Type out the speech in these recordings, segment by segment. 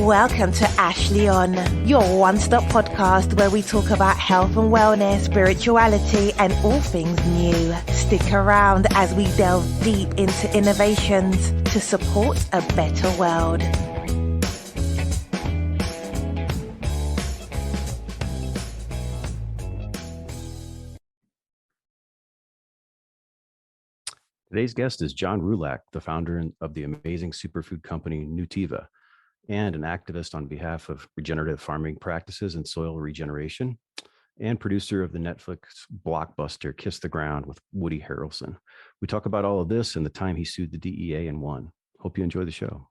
Welcome to Ashley On, your one-stop podcast where we talk about health and wellness, spirituality, and all things new. Stick around as we delve deep into innovations to support a better world. Today's guest is John Roulac, the founder of the amazing superfood company Nutiva, and an activist on behalf of regenerative farming practices and soil regeneration, and producer of the Netflix blockbuster Kiss the Ground with Woody Harrelson. We talk about all of this and the time he sued the DEA and won. Hope you enjoy the show.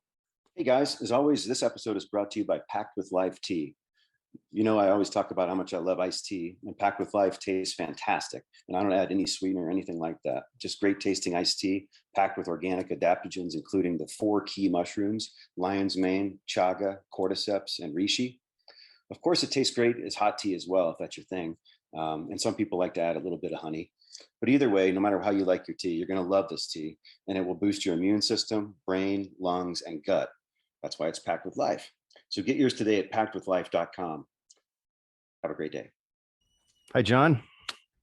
Hey guys, as always, this episode is brought to you by Packed with Life Tea. You know, I always talk about how much I love iced tea, and Packed with Life tastes fantastic. And I don't add any sweetener or anything like that. Just great tasting iced tea, packed with organic adaptogens, including the 4 key mushrooms: lion's mane, chaga, cordyceps, and reishi. Of course, it tastes great as hot tea as well, if that's your thing. And some people like to add a little bit of honey. But either way, no matter how you like your tea, you're going to love this tea, and it will boost your immune system, brain, lungs, and gut. That's why it's Packed with Life. So get yours today at packedwithlife.com. Have a great day. Hi, John.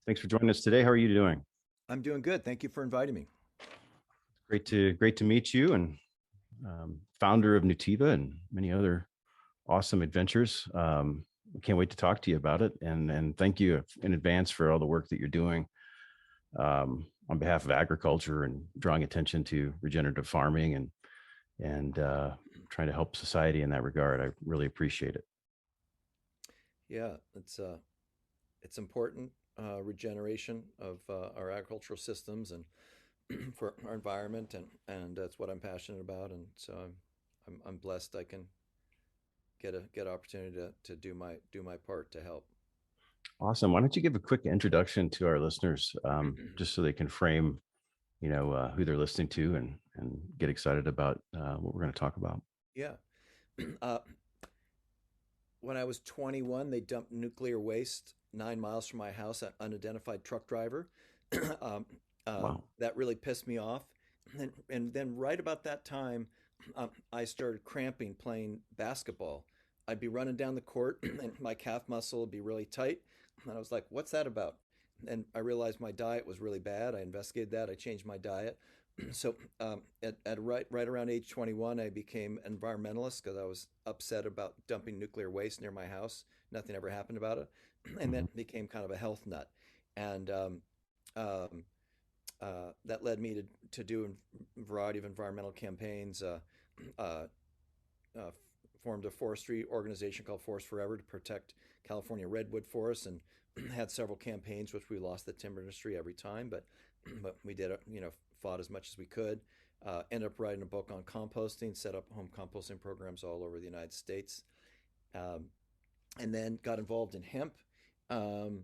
Thanks for joining us today. How are you doing? I'm doing good. Thank you for inviting me. Great to meet you, and founder of Nutiva and many other awesome adventures. I can't wait to talk to you about it, and thank you in advance for all the work that you're doing on behalf of agriculture and drawing attention to regenerative farming and trying to help society in that regard. I really appreciate it. Yeah, it's important regeneration of our agricultural systems and for our environment, and that's what I'm passionate about. And so I'm blessed I can get opportunity to do my part to help. Awesome. Why don't you give a quick introduction to our listeners, just so they can frame, who they're listening to and get excited about what we're going to talk about. Yeah. When I was 21, they dumped nuclear waste 9 miles from my house, an unidentified truck driver. Wow. That really pissed me off. And then right about that time, I started cramping playing basketball. I'd be running down the court and my calf muscle would be really tight. And I was like, what's that about? And I realized my diet was really bad. I investigated that. I changed my diet. So at right around age 21, I became environmentalist because I was upset about dumping nuclear waste near my house. Nothing ever happened about it. And then became kind of a health nut. And that led me to do a variety of environmental campaigns, formed a forestry organization called Forest Forever to protect California redwood forests, and had several campaigns, which we lost the timber industry every time, but we did, fought as much as we could. Ended up writing a book on composting, set up home composting programs all over the United States, and then got involved in hemp, and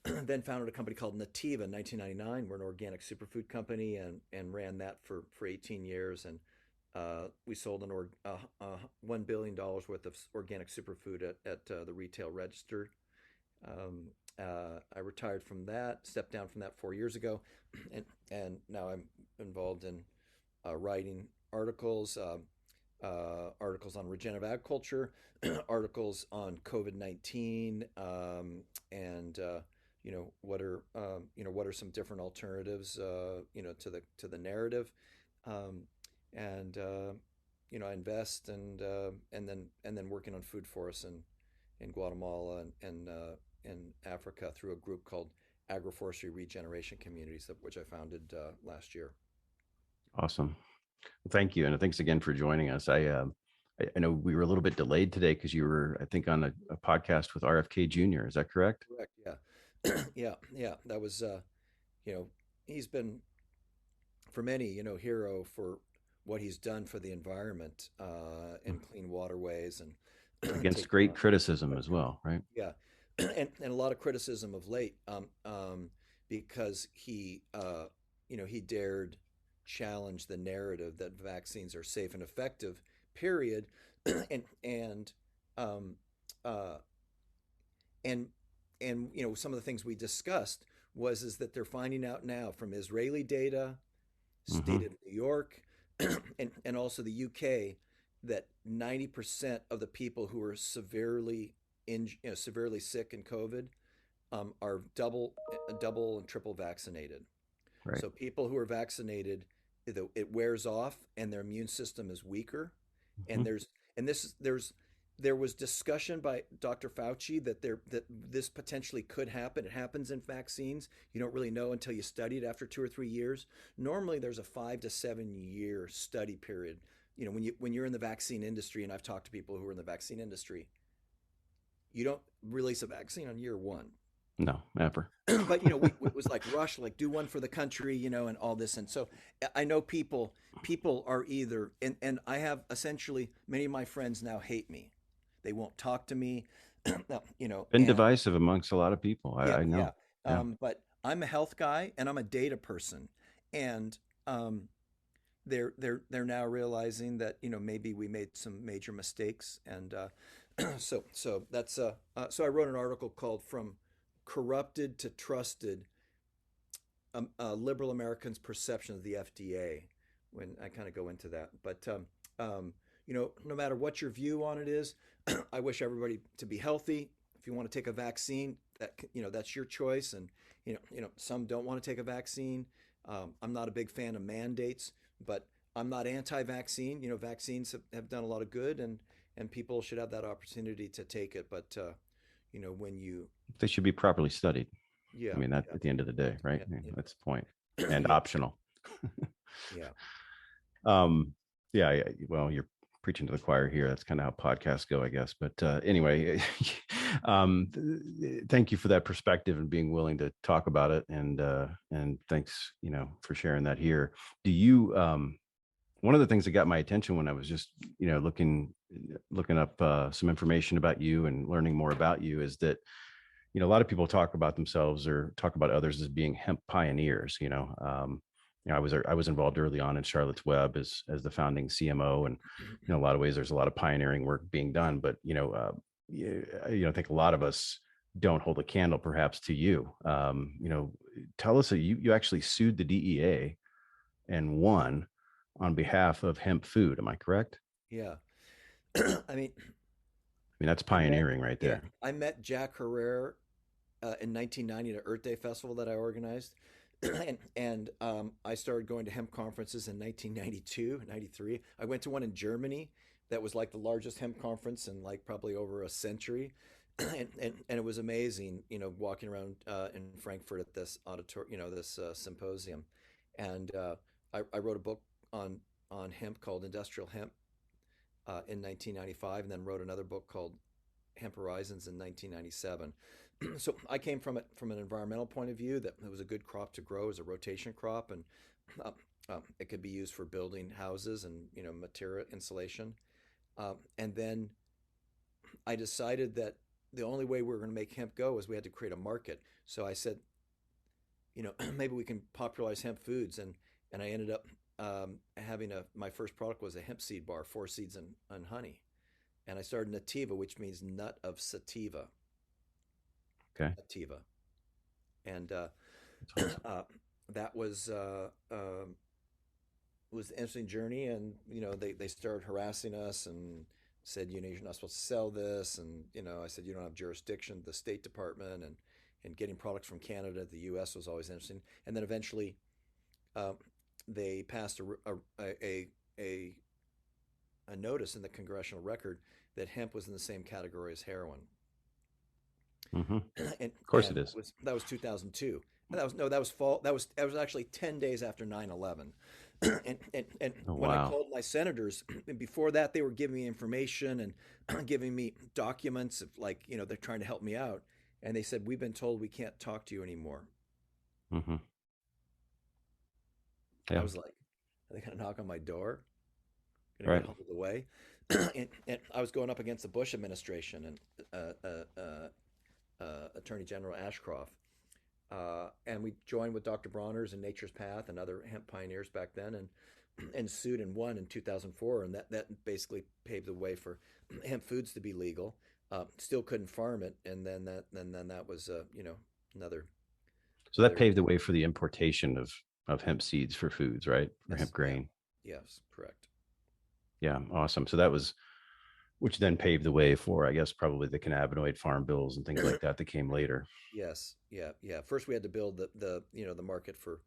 then founded a company called Nutiva in 1999. We're an organic superfood company, and ran that for 18 years. And we sold $1 billion worth of organic superfood at the retail register. I retired from that, stepped down from that 4 years ago, and now I'm involved in writing articles on regenerative agriculture, articles on COVID-19, and what are some different alternatives to the narrative, and I invest and then working on food forests in Guatemala and in Africa through a group called Agroforestry Regeneration Communities, which I founded last year. Awesome. Well, thank you. And thanks again for joining us. I know we were a little bit delayed today because you were, I think, on a podcast with RFK Jr. Is that correct? Correct. Yeah. Yeah. That was, he's been, for many, hero for what he's done for the environment and clean waterways, and against great criticism as well, right? Yeah. And a lot of criticism of late, because he dared challenge the narrative that vaccines are safe and effective, period. and some of the things we discussed is that they're finding out now from Israeli data, state of New York, and also the UK, that 90% of the people who are severely sick in COVID are double and triple vaccinated. Right. So people who are vaccinated, it wears off and their immune system is weaker. Mhm. And there was discussion by Dr. Fauci that this potentially could happen. It happens in vaccines. You don't really know until you study it after 2 or 3 years. Normally, there's a 5 to 7 year study period. When you're in the vaccine industry, and I've talked to people who are in the vaccine industry, you don't release a vaccine on year one. No, ever. But it was like rush, like do one for the country, and all this. And so I know people are either, and I have essentially many of my friends now hate me. They won't talk to me, Been and divisive amongst a lot of people. yeah, I yeah. know. Yeah. But I'm a health guy and I'm a data person, and they're now realizing that maybe we made some major mistakes, and so that's so I wrote an article called "From Corrupted to Trusted: Liberal Americans' Perception of the FDA." When I kind of go into that, but no matter what your view on it is, I wish everybody to be healthy. If you want to take a vaccine, that's your choice, and some don't want to take a vaccine. I'm not a big fan of mandates, but I'm not anti-vaccine. Vaccines have done a lot of good, and people should have that opportunity to take it. But when you They should be properly studied. yeah, I mean, that at the end of the day, right? yeah. That's the point. And Yeah, optional. yeah, Yeah, well, you're preaching to the choir here. That's kind of how podcasts go, I guess. But anyway, thank you for that perspective and being willing to talk about it. And thanks, for sharing that here. Do you, one of the things that got my attention when I was just, looking up some information about you and learning more about you is that, a lot of people talk about themselves or talk about others as being hemp pioneers. I was involved early on in Charlotte's Web as the founding CMO, and in a lot of ways, there's a lot of pioneering work being done. But I think a lot of us don't hold a candle, perhaps, to you. Tell us that you actually sued the DEA and won on behalf of hemp food. Am I correct? yeah. I mean, That's I met pioneering right yeah, there. I met Jack Herrera in 1990 at an Earth Day festival that I organized. And I started going to hemp conferences in 1992, 93. I went to one in Germany that was like the largest hemp conference in like probably over a century. And it was amazing, walking around in Frankfurt at this this symposium. And I wrote a book on hemp called Industrial Hemp in 1995, and then wrote another book called Hemp Horizons in 1997. So I came from it from an environmental point of view, that it was a good crop to grow as a rotation crop, and it could be used for building houses and material insulation. And then I decided that the only way we were going to make hemp go was we had to create a market. So I said, maybe we can popularize hemp foods, and I ended up having my first product was a hemp seed bar, 4 seeds and honey, and I started Nutiva, which means nut of sativa. Okay. Nutiva, and That's awesome. that was an interesting journey. And they started harassing us and said, you're not supposed to sell this, and I said, you don't have jurisdiction, the State Department, and getting products from Canada to the U.S. was always interesting. And then eventually, they passed a notice in the Congressional Record that hemp was in the same category as heroin. Mm-hmm. And Of course it is. that was 2002. That was fall. That was actually 10 days after 9/11. And Oh, when I wow. called my senators, and before that, they were giving me information and giving me documents of they're trying to help me out. And they said, we've been told we can't talk to you anymore. Mm-hmm. I Yeah. was like, are they going to knock on my door? Going to Right. get hauled away? And I was going up against the Bush administration and Attorney General Ashcroft. And we joined with Dr. Bronner's and Nature's Path and other hemp pioneers back then, and sued and won in 2004. And that basically paved the way for hemp foods to be legal. Still couldn't farm it. And then that was, another. So that paved the way for the importation of hemp seeds for foods, right? Or Yes, hemp grain. yeah, yes, correct. Yeah, awesome. So that was, which then paved the way for, I guess, probably the cannabinoid farm bills and things like that that came later. Yes, yeah, yeah. First, we had to build the the market for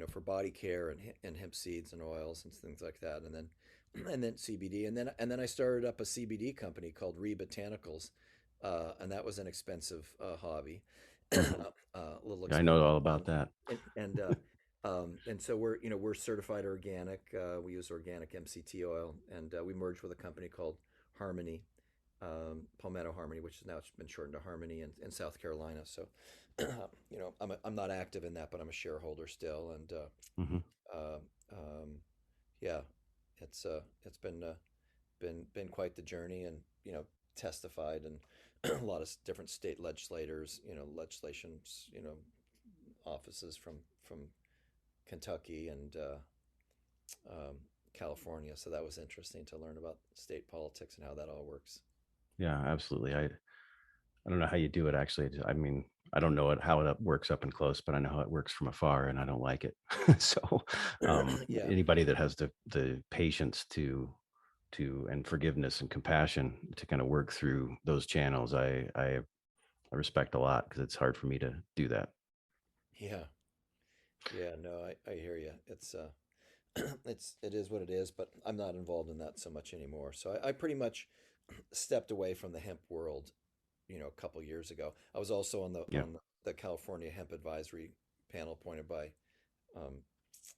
for body care and and hemp seeds and oils and things like that, and then and then CBD, and then I started up a CBD company called Botanicals, and that was an expensive hobby, Mhm. a little Yeah, I know expensive all about fun, that. and so we're we're certified organic. We use organic MCT oil, and we merged with a company called Harmony, Palmetto Harmony, which is now it's been shortened to Harmony in South Carolina. So, I'm not active in that, but I'm a shareholder still, and Hmm. uh, um, yeah, it's been quite the journey, and testified and a lot of different state legislators, legislations, offices from Kentucky and um, California. So that was interesting to learn about state politics and how that all works. Yeah, absolutely. I don't know how you do it actually. I mean, I don't know how it works up and close, but I know how it works from afar, and I don't like it. So, Yeah. anybody that has the patience to and forgiveness and compassion to kind of work through those channels, I respect a lot, because it's hard for me to do that. Yeah. Yeah, no, I hear you. It's it is what it is, but I'm not involved in that so much anymore. So I pretty much stepped away from the hemp world, a couple years ago. I was also on Yeah. the California Hemp Advisory panel appointed by um,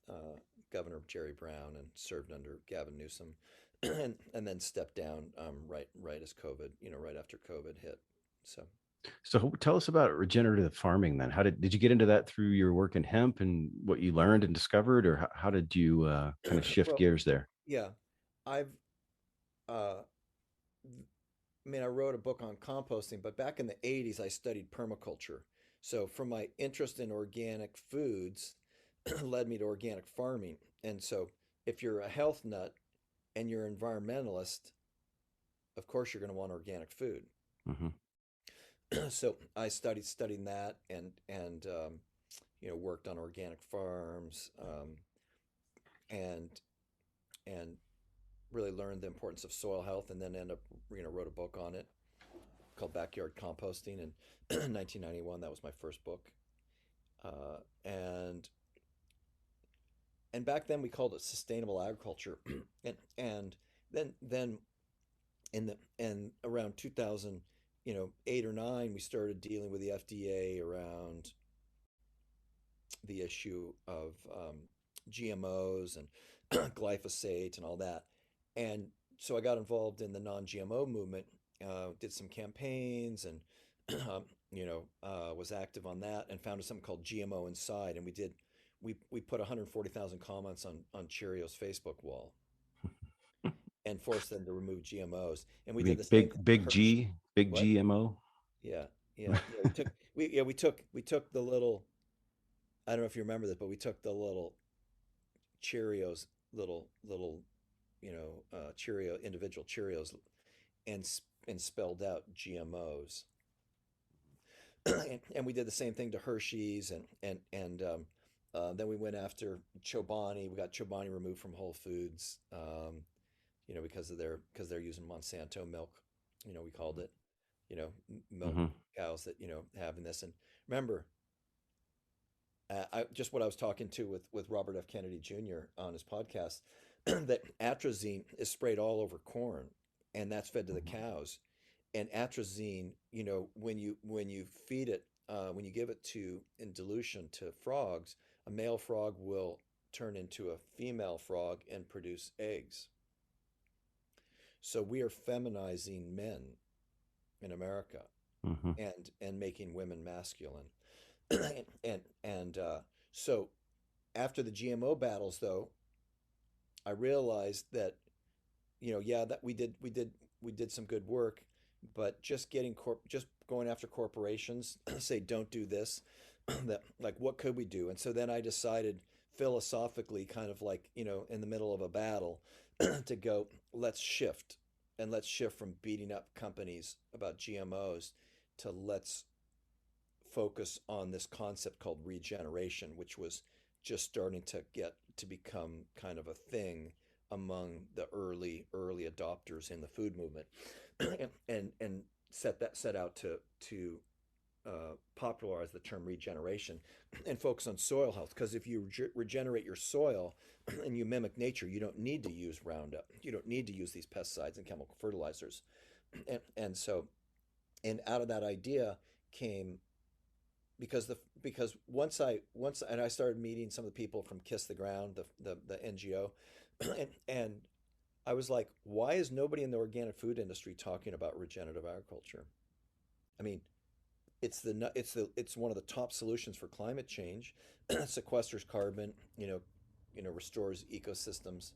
uh, Governor Jerry Brown and served under Gavin Newsom, and then stepped down right as COVID, right after COVID hit. So. So tell us about regenerative farming then. How did you get into that through your work in hemp and what you learned and discovered, or how did you kind of shift Well, gears there? yeah, I've uh, I mean, I wrote a book on composting, but back in the 80s, I studied permaculture. So, from my interest in organic foods, led me to organic farming. And so, if you're a health nut and you're an environmentalist, of course, you're going to want organic food. Hmm. So, I studying that and worked on organic farms, and and really learned the importance of soil health, and then end up wrote a book on it called Backyard Composting in 1991. That was my first book, and back then we called it sustainable agriculture, and then in the and around 2000, 8 or 9, we started dealing with the FDA around the issue of GMOs and glyphosate and all that, and so I got involved in the non-GMO movement, did some campaigns, and was active on that, and founded something called GMO Inside, and we put 140,000 comments on Cheerios Facebook wall and forced them to remove GMOs, and we You did mean the same thing to Hershey. big What? GMO? Yeah, yeah. We took the little. I don't know if you remember this, but we took the little Cheerios, little Cheerio individual Cheerios, and spelled out GMOs. And we did the same thing to Hershey's, then we went after Chobani. We got Chobani removed from Whole Foods, because they're using Monsanto milk. We called it, milk Hmm. cows that having this. And remember, just what I was talking to with Robert F. Kennedy Jr. on his podcast, that atrazine is sprayed all over corn, and that's fed to the Hmm. cows. And atrazine, when you feed it, when you give it to in dilution to frogs, a male frog will turn into a female frog and produce eggs. So we are feminizing men in America, Hmm. and making women masculine. And so after the GMO battles, though, I realized that yeah, that we did some good work, but just going after corporations say don't do this, that, like, what could we do? And so then I decided philosophically, kind of like, in the middle of a battle, to go, let's shift from beating up companies about GMOs to let's focus on this concept called regeneration, which was just starting to get to become kind of a thing, among the early adopters in the food movement, and set out to popularize the term regeneration and focus on soil health. Because if you regenerate your soil and you mimic nature, you don't need to use Roundup. You don't need to use these pesticides and chemical fertilizers. And so, and out of that idea came, because once I started meeting some of the people from Kiss the Ground, the NGO, and I was like, why is nobody in the organic food industry talking about regenerative agriculture? I mean, it's one of the top solutions for climate change. Sequesters carbon, restores ecosystems,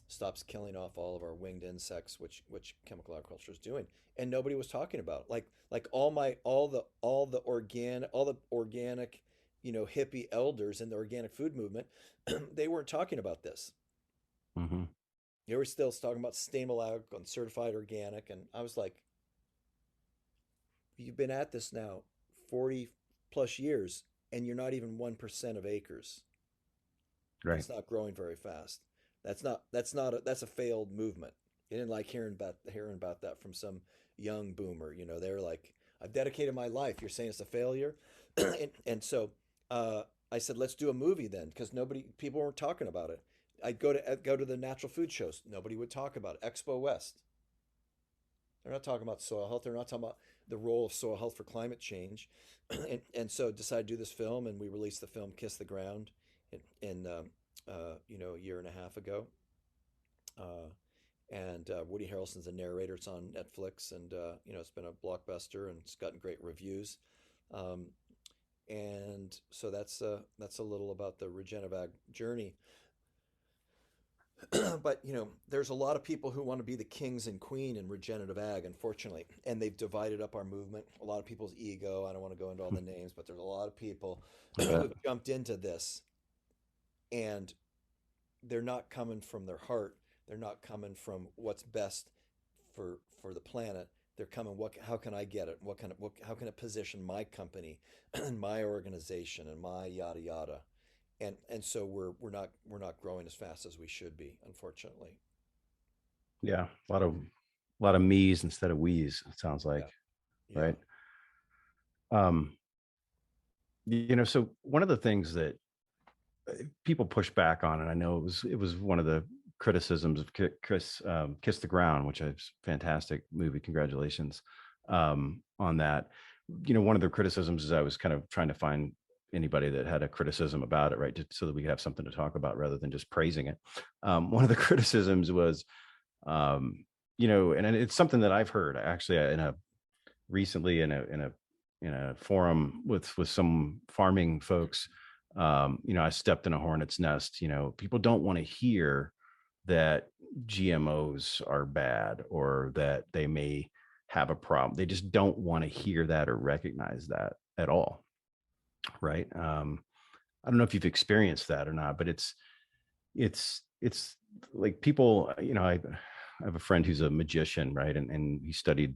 stops killing off all of our winged insects, which chemical agriculture is doing, and nobody was talking about it. Like all the organic, hippie elders in the organic food movement, they weren't talking about this. Mm-hmm. They were still talking about sustainable ag and certified organic, and I was like, you've been at this now 40 plus years, and you're not even 1% of acres. Right. It's not growing very fast. That's a failed movement. You didn't like hearing about that from some young boomer. They're like, I've dedicated my life. You're saying it's a failure, and so I said, let's do a movie then, because people weren't talking about it. I'd go to the natural food shows. Nobody would talk about it. Expo West. They're not talking about soil health. They're not talking about the role of soil health for climate change, and so decided to do this film, and we released the film Kiss the Ground in a year and a half ago. And Woody Harrelson's a narrator. It's on Netflix, and it's been a blockbuster, and it's gotten great reviews. And so that's a little about the regenerative ag journey. But there's a lot of people who want to be the kings and queen in regenerative ag, unfortunately, and they've divided up our movement. A lot of people's ego. I don't want to go into all the names, but there's a lot of people who've jumped into this, and they're not coming from their heart. They're not coming from what's best for the planet. They're coming, how can I get it? How can it position my company and my organization and my yada yada? And so we're not growing as fast as we should be, unfortunately. Yeah, a lot of me's instead of we's, it sounds like. Yeah. Right. So one of the things that people push back on, and I know it was one of the criticisms of Kiss the Ground, which is a fantastic movie. Congratulations on that. One of the criticisms is I was kind of trying to find anybody that had a criticism about it, right, just so that we have something to talk about rather than just praising it. One of the criticisms was, and it's something that I've heard actually recently in a forum with some farming folks. I stepped in a hornet's nest. People don't want to hear that GMOs are bad or that they may have a problem. They just don't want to hear that or recognize that at all. Right. I don't know if you've experienced that or not, but it's like people, I have a friend who's a magician, right? And he studied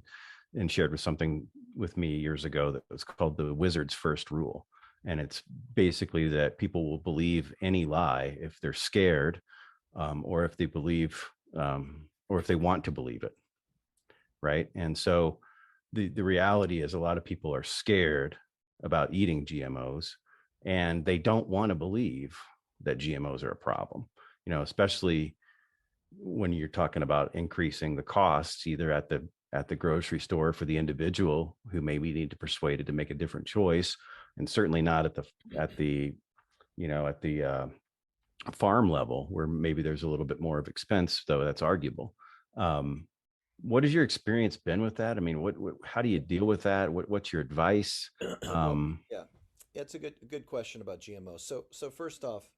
and shared something with me years ago that was called the wizard's first rule. And it's basically that people will believe any lie if they're scared, or if they believe, or if they want to believe it. Right. And so the reality is a lot of people are scared about eating GMOs, and they don't want to believe that GMOs are a problem, especially when you're talking about increasing the costs either at the grocery store for the individual who maybe need to persuade it to make a different choice, and certainly not at the farm level where maybe there's a little bit more of expense, though that's arguable. What has your experience been with that? I mean, how do you deal with that? What's your advice? Yeah, it's a good question about GMOs. So first off,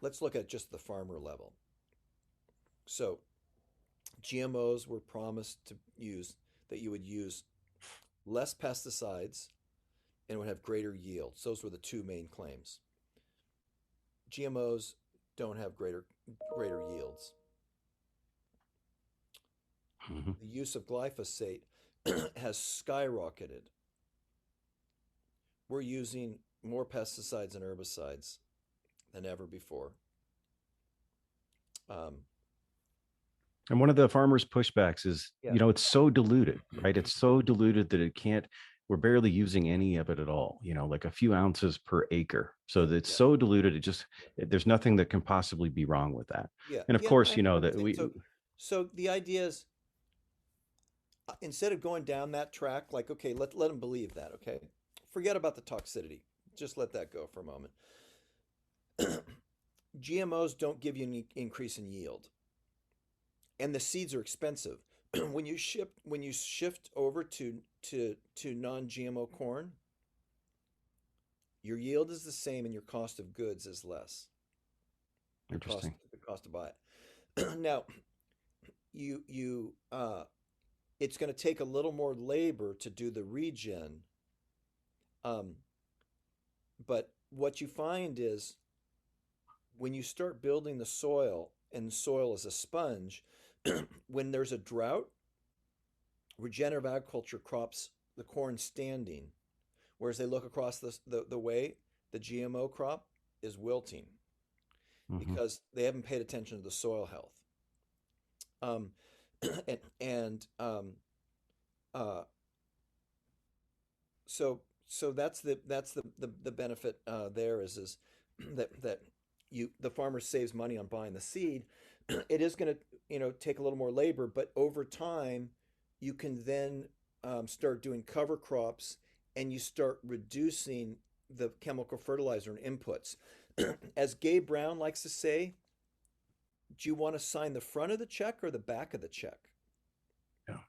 let's look at just the farmer level. So GMOs were promised that you would use less pesticides and would have greater yields. Those were the two main claims. GMOs don't have greater yields. Mm-hmm. The use of glyphosate has skyrocketed. We're using more pesticides and herbicides than ever before. Um, And one of the farmers' pushbacks is, Yeah. it's so diluted, right? It's so diluted that we're barely using any of it at all, like a few ounces per acre. So that it's so diluted, there's nothing that can possibly be wrong with that. Yeah. And of Yeah, course, I that understand. So the idea is, instead of going down that track, like, okay, let them believe that, okay? Forget about the toxicity. Just let that go for a moment. GMOs don't give you an increase in yield, and the seeds are expensive. When you shift over to non-GMO corn, your yield is the same and your cost of goods is less. Interesting. The cost to buy it. Now, you it's going to take a little more labor to do the regen. But what you find is, when you start building the soil, and soil is a sponge, when there's a drought, regenerative agriculture crops the corn standing, whereas they look across the way, the GMO crop is wilting because they haven't paid attention to the soil health. Um, and so that's the benefit there is that the farmer saves money on buying the seed. It is going to take a little more labor, but over time you can then start doing cover crops, and you start reducing the chemical fertilizer and inputs. As Gabe Brown likes to say, do you want to sign the front of the check or the back of the check? Yeah.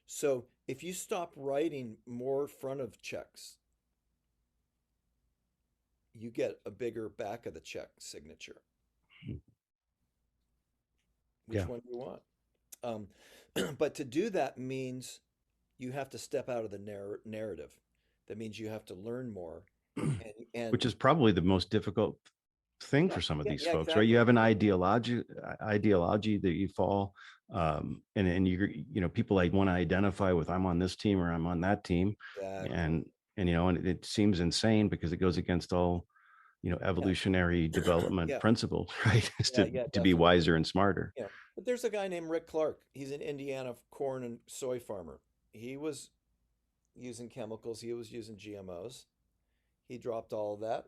So if you stop writing more front of checks, you get a bigger back of the check signature. Which one do you want? But to do that means you have to step out of the narrative. That means you have to learn more. Which is probably the most difficult thing for some of these folks, right? You have an ideology that you fall, and people like want to identify with, I'm on this team or I'm on that team. Exactly. And it seems insane because it goes against all evolutionary development principles, right? To be wiser and smarter. Yeah. But there's a guy named Rick Clark. He's an Indiana corn and soy farmer. He was using chemicals, he was using GMOs. He dropped all of that.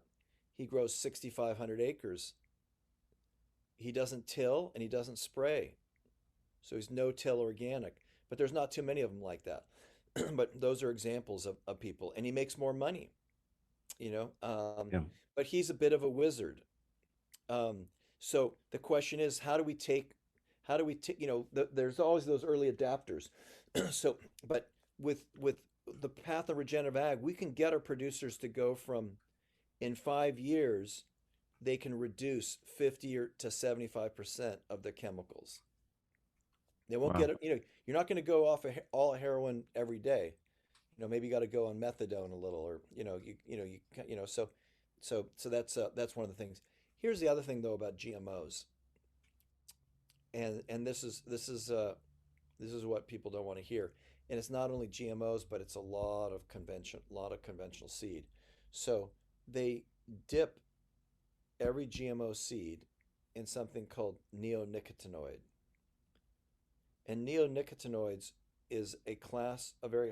He grows 6,500 acres. He doesn't till and he doesn't spray. So he's no-till organic. But there's not too many of them like that. But those are examples of people. And he makes more money, But he's a bit of a wizard. So the question is, how do we take, there's always those early adapters. But with the path of regenerative ag, we can get our producers to go from, in 5 years, they can reduce 50 to 75% of their chemicals. They won't get it. You're not going to go off all heroin every day. Maybe you got to go on methadone a little, or So that's one of the things. Here's the other thing though about GMOs, and this is what people don't want to hear. And it's not only GMOs, but it's a lot of conventional seed. So they dip every GMO seed in something called neonicotinoid. And neonicotinoids is a very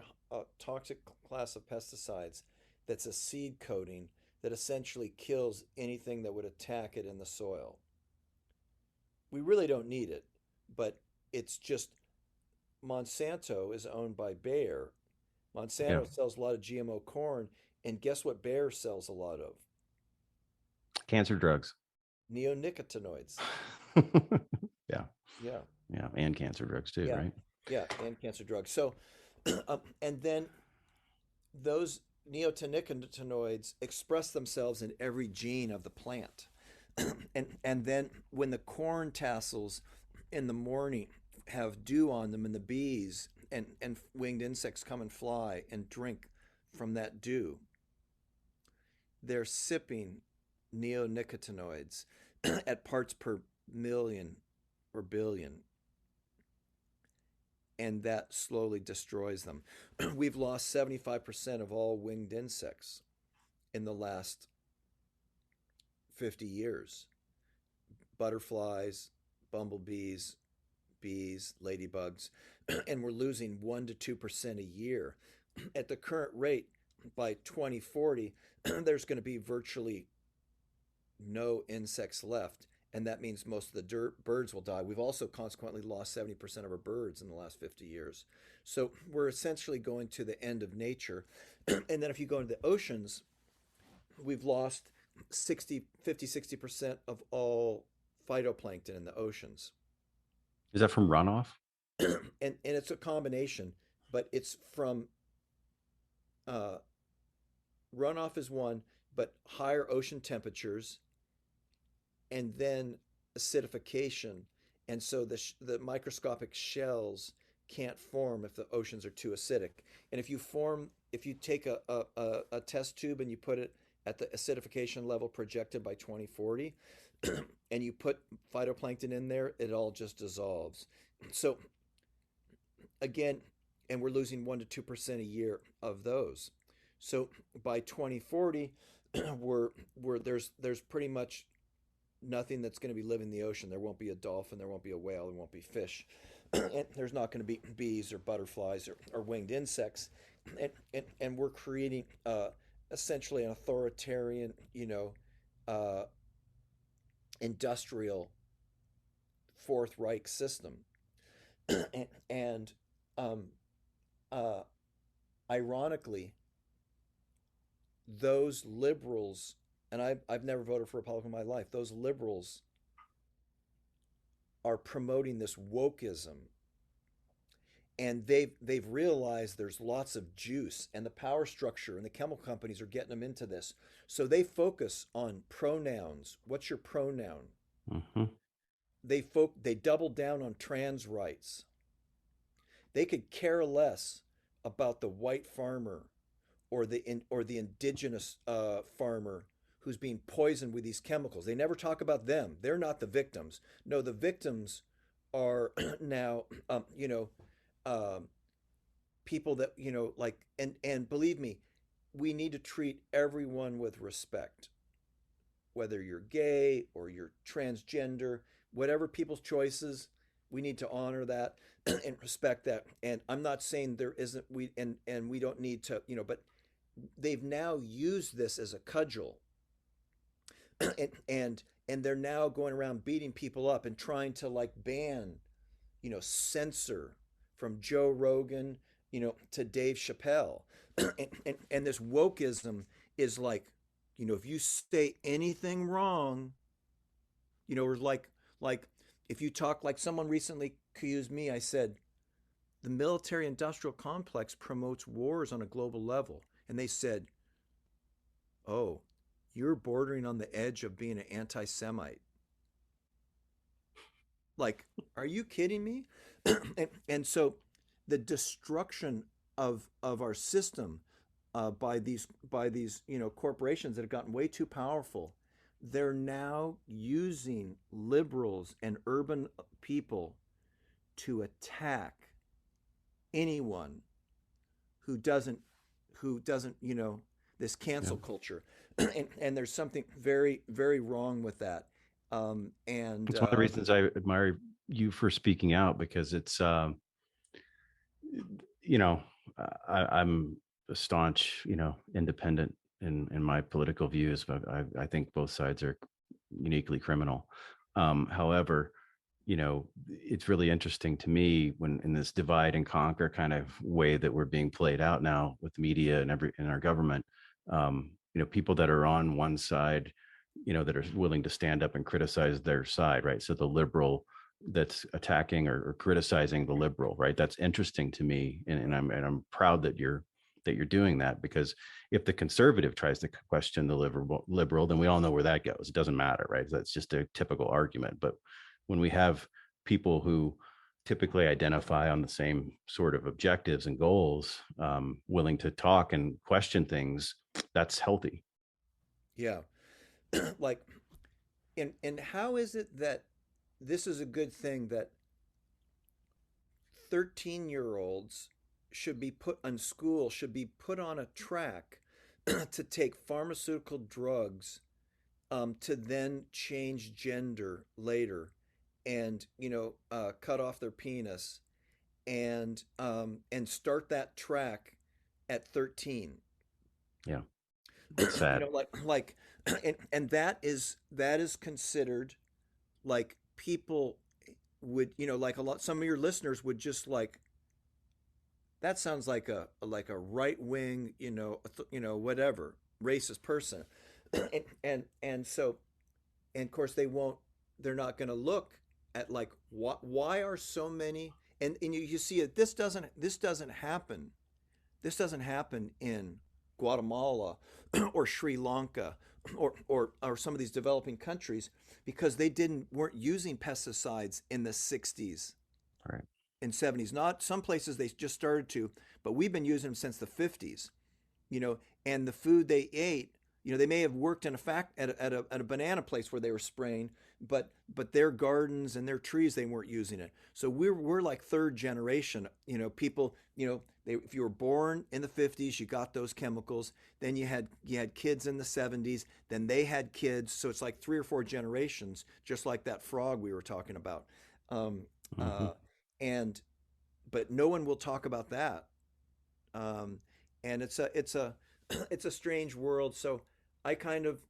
toxic class of pesticides that's a seed coating that essentially kills anything that would attack it in the soil. We really don't need it, but it's just, Monsanto is owned by Bayer. Monsanto sells a lot of GMO corn, and guess what Bayer sells a lot of? Cancer drugs. Neonicotinoids. Yeah, and cancer drugs too, right? Yeah, and cancer drugs. So, and then those neonicotinoids express themselves in every gene of the plant. and then when the corn tassels in the morning have dew on them, and the bees and winged insects come and fly and drink from that dew, they're sipping neonicotinoids at parts per million or billion. And that slowly destroys them. We've lost 75% of all winged insects in the last 50 years. Butterflies, bumblebees, bees, ladybugs, and we're losing 1 to 2% a year. At the current rate, by 2040, there's going to be virtually no insects left, and that means most of the birds will die. We've also consequently lost 70% of our birds in the last 50 years. So we're essentially going to the end of nature. And then if you go into the oceans, we've lost 60% of all phytoplankton in the oceans. Is that from runoff? And it's a combination, but it's from runoff is one, but higher ocean temperatures, and then acidification, and so the microscopic shells can't form if the oceans are too acidic. And if you take a test tube and you put it at the acidification level projected by 2040, and you put phytoplankton in there, it all just dissolves. So again, and we're losing 1 to 2% a year of those. So by 2040, there's pretty much nothing that's going to be living in the ocean. There won't be a dolphin, there won't be a whale, there won't be fish, and there's not going to be bees or butterflies or winged insects, and we're creating essentially an authoritarian, industrial Fourth Reich system, and ironically, those liberals, and I've never voted for a Republican in my life, those liberals are promoting this wokeism, and they've realized there's lots of juice, and the power structure and the chemical companies are getting them into this. So they focus on pronouns. What's your pronoun? Mm-hmm. They double down on trans rights. They could care less about the white farmer or the indigenous farmer who's being poisoned with these chemicals. They never talk about them. They're not the victims. No, the victims are now, people that, and believe me, we need to treat everyone with respect, whether you're gay or you're transgender, whatever people's choices, we need to honor that and respect that. And I'm not saying there isn't, we don't need to, but they've now used this as a cudgel, and they're now going around beating people up and trying to ban, censor, from Joe Rogan, to Dave Chappelle, and this wokeism is like, if you say anything wrong, or like if you talk, like someone recently accused me, I said, the military industrial complex promotes wars on a global level. And they said, oh, you're bordering on the edge of being an anti-Semite. Like, are you kidding me? and so the destruction of our system by these corporations that have gotten way too powerful, they're now using liberals and urban people to attack anyone who doesn't this cancel culture, and there's something very, very wrong with that. And it's one of the reasons I admire you for speaking out, because it's I'm a staunch independent in my political views, but I think both sides are uniquely criminal. However, it's really interesting to me when in this divide and conquer kind of way that we're being played out now with media and in our government, people that are on one side, that are willing to stand up and criticize their side, right? So the liberal that's attacking or criticizing the liberal, right? That's interesting to me, and I'm proud that you're doing that, because if the conservative tries to question the liberal, then we all know where that goes. It doesn't matter, right? That's just a typical argument. But when we have people who typically identify on the same sort of objectives and goals, willing to talk and question things, that's healthy. Yeah. And how is it that this is a good thing that 13-year-olds should be put on a track to take pharmaceutical drugs, to then change gender later, and cut off their penis and start that track at 13. Yeah. It's sad. Like and that is considered, like, people would, like, a lot, some of your listeners would just like, that sounds like a right wing, whatever, racist person. And so, and of course they're not going to look at, like, why are so many, and you see it, this doesn't happen in Guatemala or Sri Lanka or some of these developing countries, because they weren't using pesticides in the 60s Right. and 70s. Not some places they just started to, but we've been using them since the 50s. And the food they ate, they may have worked in a at a banana place where they were spraying, but their gardens and their trees, they weren't using it. So we're like third generation, people, if you were born in the 50s, you got those chemicals. Then you had kids in the 70s, then they had kids. So it's like 3 or 4 generations, just like that frog we were talking about. Mm-hmm. And but no one will talk about that. And it's a it's a strange world. So I kind of,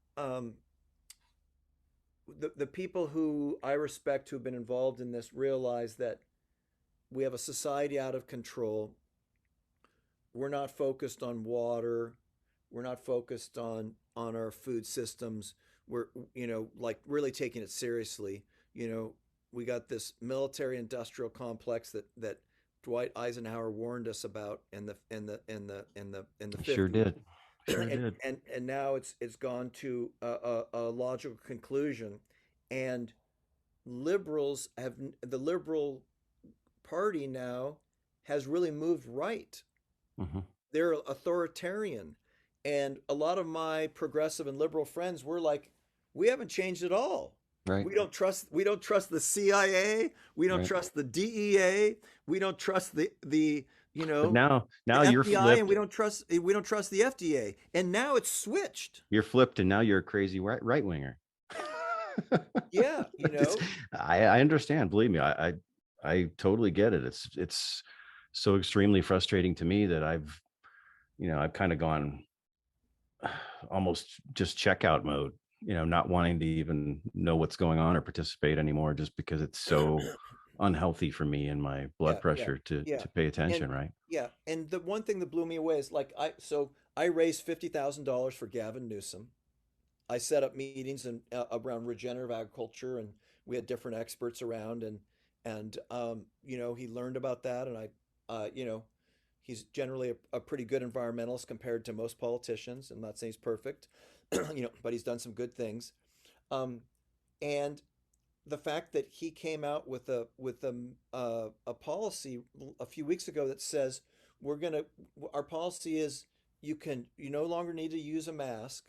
the people who I respect who've been involved in this realize that we have a society out of control. We're not focused on water. We're not focused on our food systems. We're, like, really taking it seriously. We got this military industrial complex that Dwight Eisenhower warned us about in the 50s. Sure did. Sure did. And now it's gone to a logical conclusion, and the liberal party now has really moved right. Mm-hmm. They're authoritarian, and a lot of my progressive and liberal friends were like, we haven't changed at all. Right. We don't trust the CIA. We don't Right. trust the DEA. We don't trust the But now the you're FBI, flipped. and we don't trust the FDA. And now it's switched. You're flipped, and now you're a crazy right winger. Yeah, I understand. Believe me, I totally get it. It's so extremely frustrating to me that I've kind of gone almost just checkout mode. Not wanting to even know what's going on or participate anymore, just because it's so unhealthy for me and my blood pressure to pay attention. And Right. yeah, and the one thing that blew me away is, like, I raised $50,000 for Gavin Newsom. I set up meetings around regenerative agriculture, and we had different experts around, and he learned about that, and he's generally a pretty good environmentalist compared to most politicians. I'm not saying he's perfect, but he's done some good things. And the fact that he came out with a policy a few weeks ago that says our policy is you no longer need to use a mask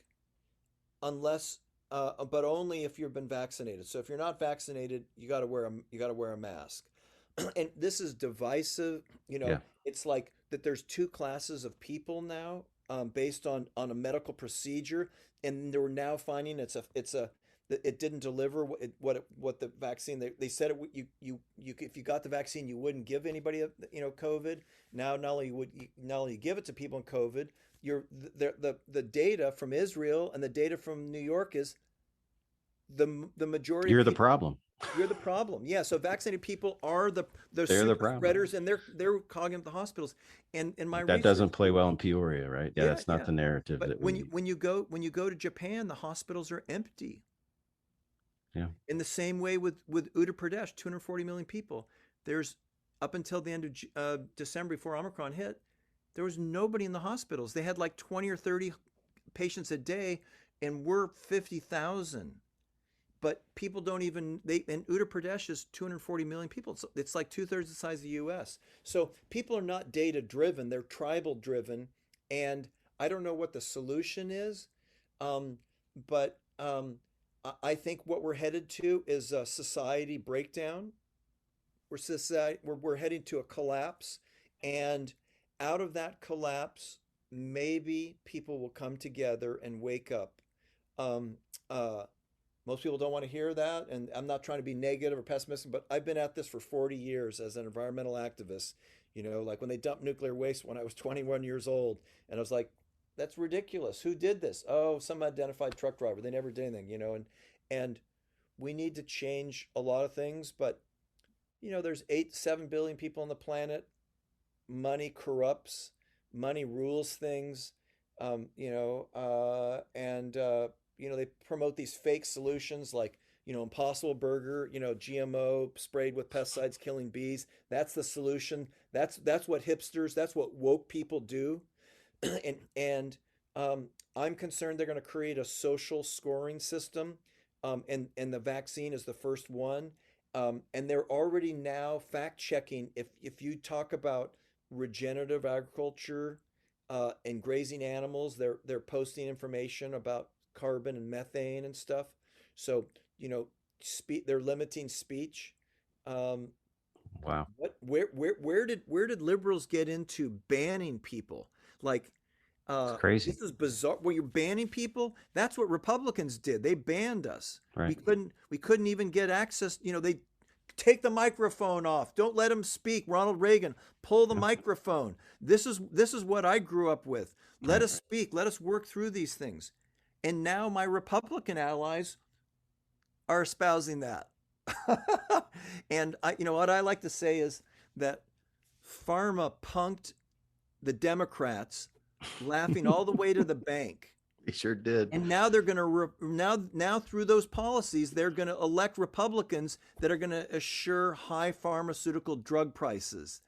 unless but only if you've been vaccinated. So if you're not vaccinated, you got to wear a mask. And this is divisive. Yeah. It's like that there's two classes of people now, based on a medical procedure, and they're now finding it didn't deliver what the vaccine, they said it, you if you got the vaccine, you wouldn't give anybody COVID. Now not only you give it to people in COVID, the data from Israel and the data from New York is the majority You're of the people, problem. you're the problem. Yeah, so vaccinated people are the They're super the problem. spreaders, and they're clogging up the hospitals. And in my That research, doesn't play well in Peoria, right? Yeah, Yeah, that's not yeah. the narrative But that when you go to Japan, the hospitals are empty. Yeah. In the same way with Uttar Pradesh, 240 million people. There's, up until the end of December, before Omicron hit, there was nobody in the hospitals. They had like 20 or 30 patients a day, and we're 50,000. But people don't even, and Uttar Pradesh is 240 million people. It's like 2/3 the size of the US. So people are not data driven, they're tribal driven. And I don't know what the solution is. But I think what we're headed to is a society breakdown. We're heading to a collapse. And out of that collapse, maybe people will come together and wake up. Most people don't want to hear that, and I'm not trying to be negative or pessimistic, but I've been at this for 40 years as an environmental activist. Like when they dumped nuclear waste when I was 21 years old, and I was like, that's ridiculous. Who did this? Oh, some identified truck driver. They never did anything, and we need to change a lot of things, but there's 7 billion people on the planet. Money corrupts, money rules things, and they promote these fake solutions like Impossible Burger, GMO sprayed with pesticides killing bees. That's the solution. That's what hipsters, that's what woke people do. and I'm concerned they're going to create a social scoring system, and the vaccine is the first one. And they're already now fact checking if you talk about regenerative agriculture and grazing animals, they're posting information about carbon and methane and stuff. So they're limiting speech. Wow. Where did liberals get into banning people? Like, It's crazy. this is bizarre. Well, you're banning people. That's what Republicans did. They banned us. Right. We couldn't even get access. They take the microphone off. Don't let him speak. Ronald Reagan, pull the microphone. This is what I grew up with. Let us speak. Let us work through these things. And now my Republican allies are espousing that. And what I like to say is that pharma punked the Democrats, laughing all the way to the bank. They sure did. And now they're going to now through those policies, they're going to elect Republicans that are going to assure high pharmaceutical drug prices.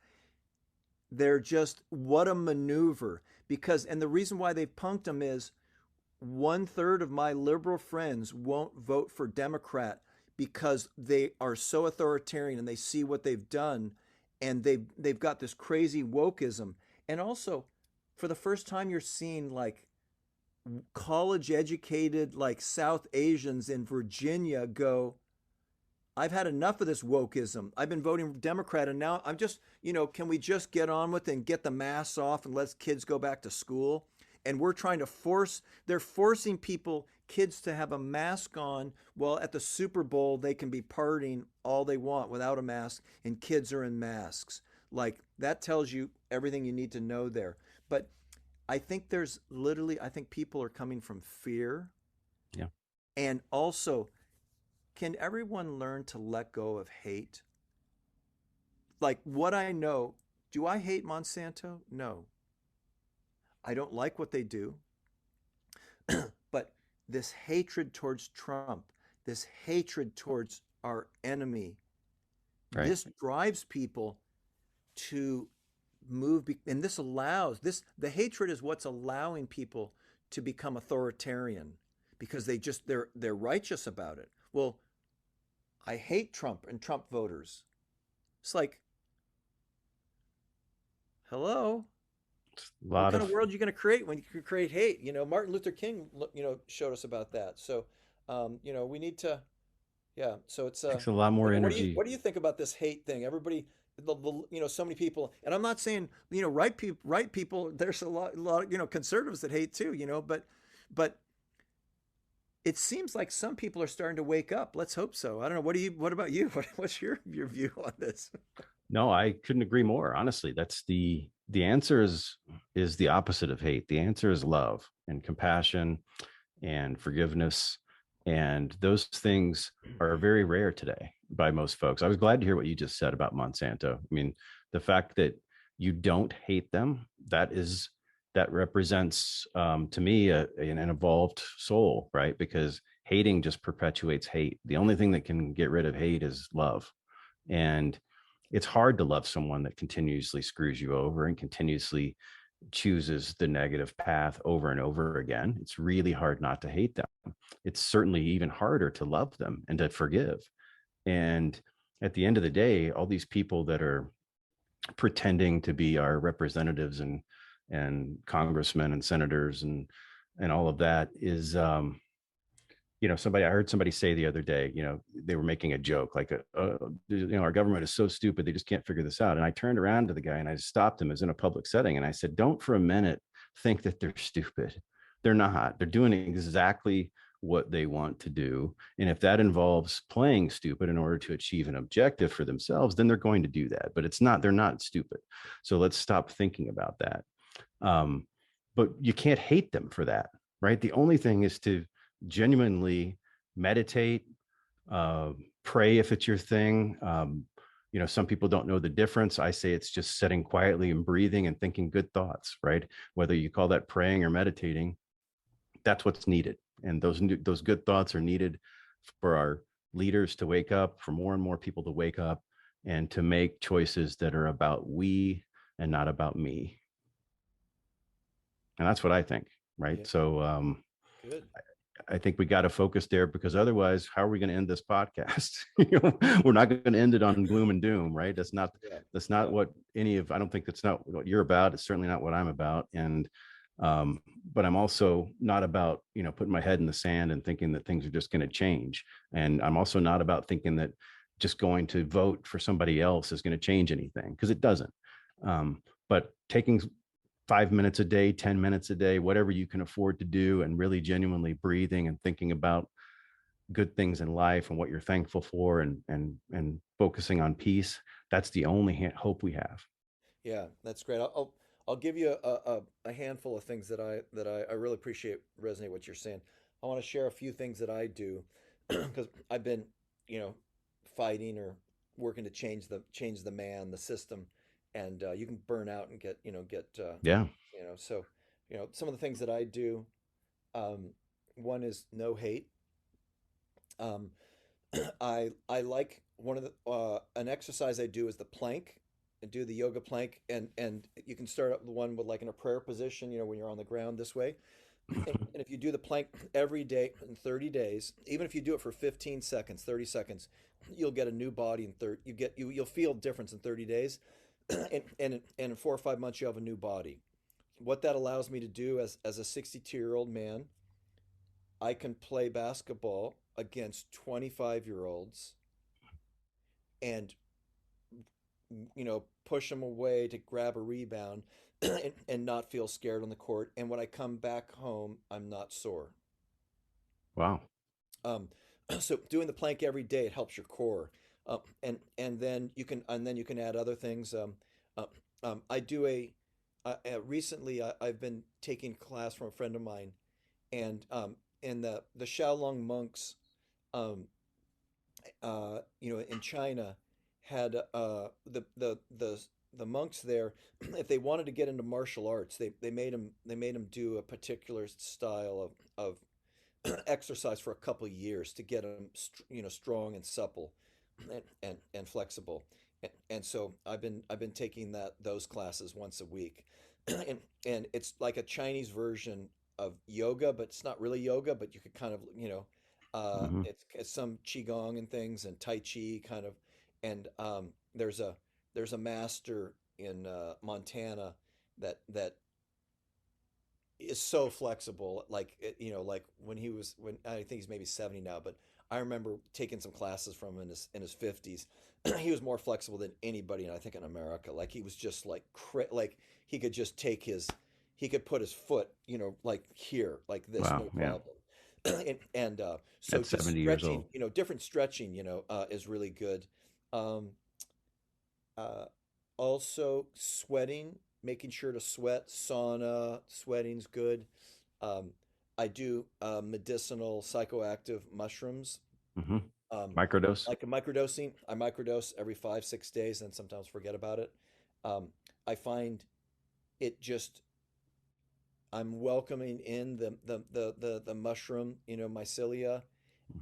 They're just, what a maneuver. And the reason why they've punked them is 1/3 of my liberal friends won't vote for Democrat because they are so authoritarian and they see what they've done, and they've got this crazy wokeism. And also, for the first time, you're seeing like college educated like South Asians in Virginia go, I've had enough of this wokeism. I've been voting Democrat, and now I'm just, can we just get on with it and get the masks off and let kids go back to school? And we're trying to they're forcing kids to have a mask on, while at the Super Bowl they can be partying all they want without a mask, and kids are in masks. Like, that tells you everything you need to know there. But I think I think people are coming from fear. Yeah. And also, can everyone learn to let go of hate? Like, what I know, do I hate Monsanto? No. I don't like what they do. But this hatred towards Trump, this hatred towards our enemy, this drives people to move, and the hatred is what's allowing people to become authoritarian, because they're righteous about it. Well, I hate Trump and Trump voters. It's like, hello, what kind of world are you going to create when you create hate? Martin Luther King showed us about that. So we need to, so it's takes a lot more energy. What do you think about this hate thing? Everybody, so many people, and I'm not saying right people. There's a lot conservatives that hate too, but it seems like some people are starting to wake up. Let's hope so. I don't know. What about you? What's your view on this? No, I couldn't agree more. Honestly, that's the answer is the opposite of hate. The answer is love and compassion and forgiveness. And those things are very rare today by most folks. I was glad to hear what you just said about Monsanto. I mean, the fact that you don't hate them, that represents to me an evolved soul, right? Because hating just perpetuates hate. The only thing that can get rid of hate is love. And it's hard to love someone that continuously screws you over and continuously chooses the negative path over and over again. It's really hard not to hate them. It's certainly even harder to love them and to forgive. And at the end of the day, all these people that are pretending to be our representatives and congressmen and senators and all of that is, I heard somebody say the other day, they were making a joke like, our government is so stupid, they just can't figure this out. And I turned around to the guy and I stopped him, as in a public setting. And I said, don't for a minute think that they're stupid. They're not. They're doing exactly what they want to do. And if that involves playing stupid in order to achieve an objective for themselves, then they're going to do that. But they're not stupid. So let's stop thinking about that. But you can't hate them for that, right? The only thing is to genuinely meditate, pray if it's your thing. Some people don't know the difference. I say it's just sitting quietly and breathing and thinking good thoughts, right? Whether you call that praying or meditating, that's what's needed. And those good thoughts are needed for our leaders to wake up, for more and more people to wake up and to make choices that are about we and not about me. And that's what I think, right? Yeah. So good. I think we got to focus there, because otherwise, how are we going to end this podcast? We're not going to end it on gloom and doom, right? That's not what I don't think that's not what you're about. It's certainly not what I'm about. And but I'm also not about, putting my head in the sand and thinking that things are just going to change. And I'm also not about thinking that just going to vote for somebody else is going to change anything, because it doesn't. But taking 5 minutes a day, 10 minutes a day, whatever you can afford to do, and really genuinely breathing and thinking about good things in life and what you're thankful for, and focusing on peace. That's the only hope we have. Yeah, that's great. I'll give you a handful of things that I really appreciate, resonate what you're saying. I want to share a few things that I do because I've been, fighting or working to change the man, the system, and you can burn out and get yeah. So some of the things that I do, one is no hate. I like one of the an exercise I do is the plank. And do the yoga plank, and you can start up the one with like in a prayer position, when you're on the ground this way. And if you do the plank every day in 30 days, even if you do it for 15 seconds, 30 seconds, you'll get a new body you'll feel difference in 30 days. And in 4 or 5 months, you have a new body. What that allows me to do as a 62-year-old man, I can play basketball against 25-year-olds and push them away to grab a rebound and not feel scared on the court. And when I come back home, I'm not sore. Wow. So doing the plank every day, it helps your core. And then you can add other things. I do recently I've been taking class from a friend of mine, and the Shaolong monks, in China, had the monks there. If they wanted to get into martial arts, they made them do a particular style of exercise for a couple of years to get them strong and supple and flexible. And so I've been taking those classes once a week, and it's like a Chinese version of yoga, but it's not really yoga. But you could kind of it's some qigong and things and tai chi kind of. And there's a master in Montana that is so flexible. Like like when I think he's maybe 70 now, but I remember taking some classes from him in his 50s. He was more flexible than anybody, I think, in America. Like he was just like he could just he could put his foot like here, like this, wow, no problem. And so at just 70 years stretching, old. Different stretching, is really good. Um, Also sweating, making sure to sweat, sauna, sweating's good. I do medicinal psychoactive mushrooms. Mm-hmm. Um, Microdose. like a microdosing. I microdose every 5-6 days and sometimes forget about it. I find it just I'm welcoming in the mushroom, mycelia,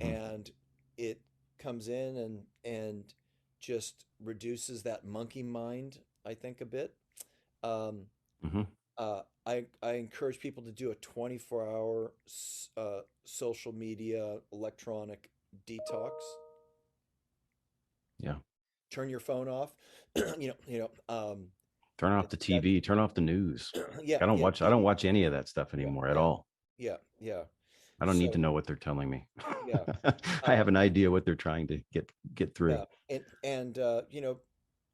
Mm-hmm. and it comes in and just reduces that monkey mind, I think, a bit. Um, Mm-hmm. I encourage people to do a 24-hour social media electronic detox. Yeah. Turn your phone off. Turn off the TV. Turn off the news. Yeah, I don't yeah, watch. I don't watch any of that stuff anymore at all. yeah, yeah. I don't need to So know what they're telling me. yeah, I have an idea what they're trying to get through. yeah, and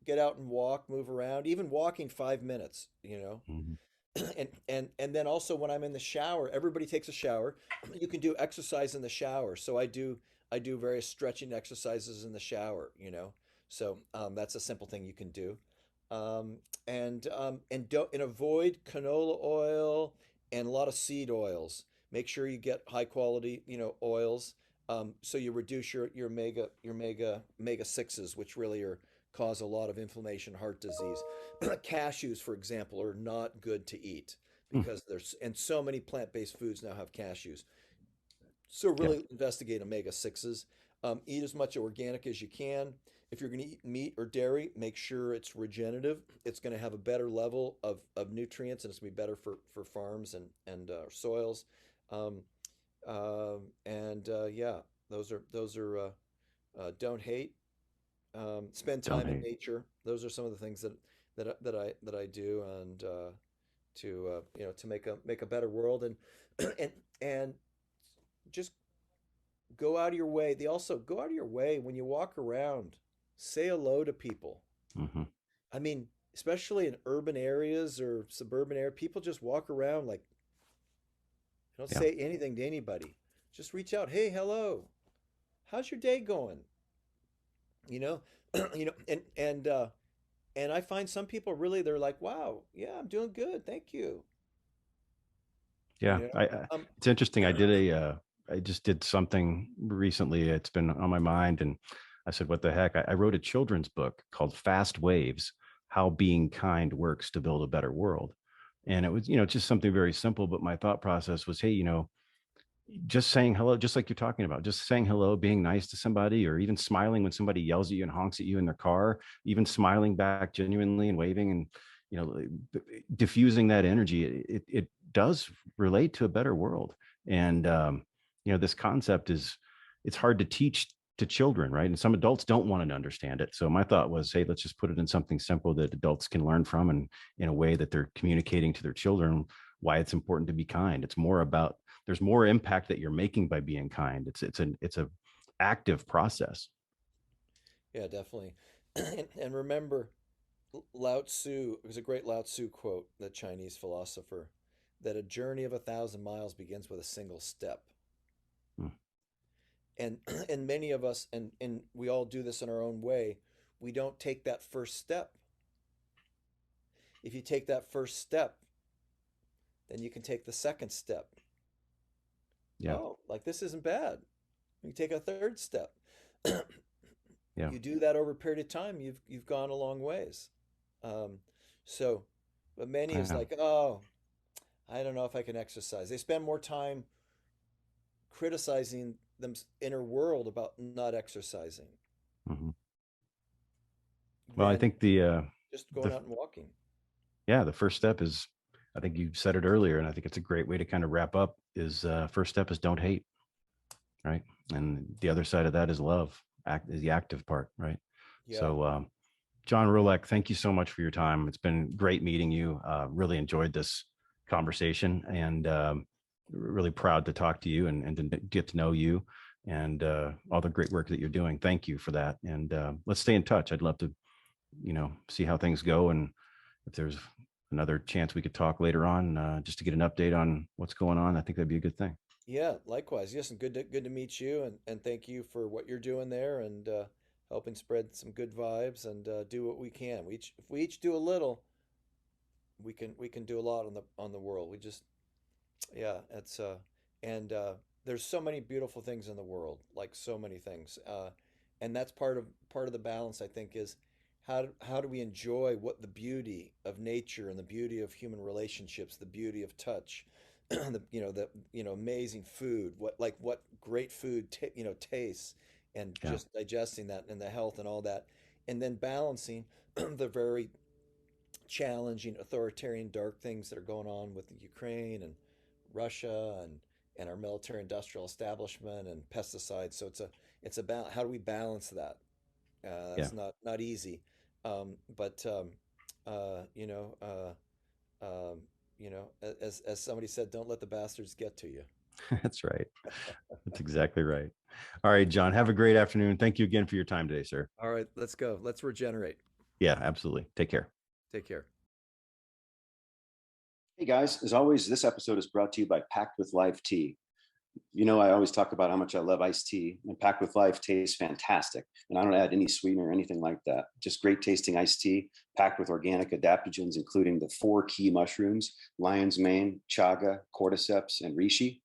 get out and walk, move around. Even walking 5 minutes, Mm-hmm. and then also when I'm in the shower, everybody takes a shower. You can do exercise in the shower. So I do various stretching exercises in the shower, you know. So that's a simple thing you can do. Um, and don't and avoid canola oil and a lot of seed oils. Make sure you get high quality, you know, oils. So you reduce your omega sixes, which really are cause a lot of inflammation, heart disease. Cashews, for example, are not good to eat Hmm. because there's and so many plant-based foods now have cashews. So Yeah. really investigate omega sixes. Eat as much organic as you can. If you're going to eat meat or dairy, make sure it's regenerative. It's going to have a better level of nutrients, and it's going to be better for farms and soils. Um, and yeah, those are don't hate. Spend Don't time in hate. nature. Those are some of the things that I do, and to you know, to make a better world, and and and just go out of your way. They also go out of your way when you walk around, say hello to people. Hmm. I mean, especially in urban areas or suburban area, people just walk around like they don't Yeah. say anything to anybody. Just reach out, hey, hello, how's your day going? You know, and I find some people really they're like, wow, yeah, I'm doing good, thank you. Yeah. You know, um, It's interesting. I just did something recently. It's been on my mind, and I said, what the heck? I wrote a children's book called Fast Waves: How Being Kind Works to Build a Better World. And it was, just something very simple, but my thought process was, hey, just saying hello, just like you're talking about, just saying hello, being nice to somebody, or even smiling when somebody yells at you and honks at you in their car, even smiling back genuinely and waving and, diffusing that energy, it does relate to a better world. And, this concept it's hard to teach to children, right? And some adults don't want to understand it. So my thought was, hey, let's just put it in something simple that adults can learn from, and in a way that they're communicating to their children why it's important to be kind. It's more about, there's more impact that you're making by being kind. It's a active process. yeah, definitely. And remember, Lao Tzu, it was a great Lao Tzu quote, the Chinese philosopher, that a journey of 1,000 miles begins with a single step. Mm. And and many of us, and we all do this in our own way, we don't take that first step. If you take that first step, then you can take the second step. Yeah. Oh, like this isn't bad. You take a third step. Yeah. You do that over a period of time, you've gone a long ways. Um, so, but many is Yeah. like, oh, I don't know if I can exercise. They spend more time criticizing them inner world about not exercising Hmm. Well, I than think just the going out and walking. yeah, the first step is, I think you said it earlier, and I think it's a great way to kind of wrap up, is first step is don't hate, right? And the other side of that is love, is the active part, right? Yeah. So John Roulac, thank you so much for your time. It's been great meeting you. Really enjoyed this conversation, and really proud to talk to you, and to get to know you, and all the great work that you're doing. Thank you for that. And let's stay in touch. I'd love to, see how things go. And if there's another chance we could talk later on, just to get an update on what's going on, I think that'd be a good thing. Yeah, likewise. Yes, and good to meet you, and thank you for what you're doing there, and helping spread some good vibes, and do what we can. If we each do a little, we can do a lot on the world. We just yeah, it's and there's so many beautiful things in the world, like so many things. And that's part of the balance, I think, is how do we enjoy what the beauty of nature and the beauty of human relationships, the beauty of touch, the amazing food, what great food tastes, and Yeah. just digesting that, and the health and all that, and then balancing the very challenging authoritarian dark things that are going on with Ukraine and Russia, and our military industrial establishment and pesticides. So it's about how do we balance that? Yeah. That's not easy. But uh, you know, as somebody said, don't let the bastards get to you. That's right. That's exactly right. All right, John, have a great afternoon. Thank you again for your time today, sir. All right, let's go. Let's regenerate. Yeah, absolutely. Take care. Take care. Hey guys, as always, this episode is brought to you by Packed with Life Tea. You know, I always talk about how much I love iced tea, and Packed with Life tastes fantastic. And I don't add any sweetener or anything like that. Just great tasting iced tea, packed with organic adaptogens, including the 4 key mushrooms: lion's mane, chaga, cordyceps, and reishi.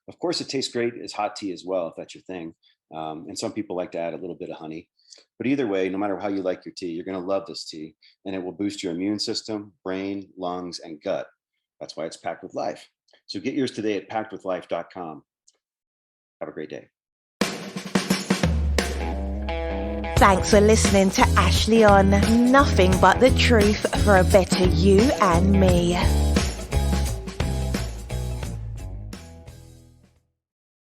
Of course, it tastes great as hot tea as well, if that's your thing. And some people like to add a little bit of honey. But either way, no matter how you like your tea, you're going to love this tea, and it will boost your immune system, brain, lungs, and gut. That's why it's packed with life. So get yours today at packedwithlife.com. Have a great day. Thanks for listening to Ashley on Nothing But the Truth for a Better You and Me.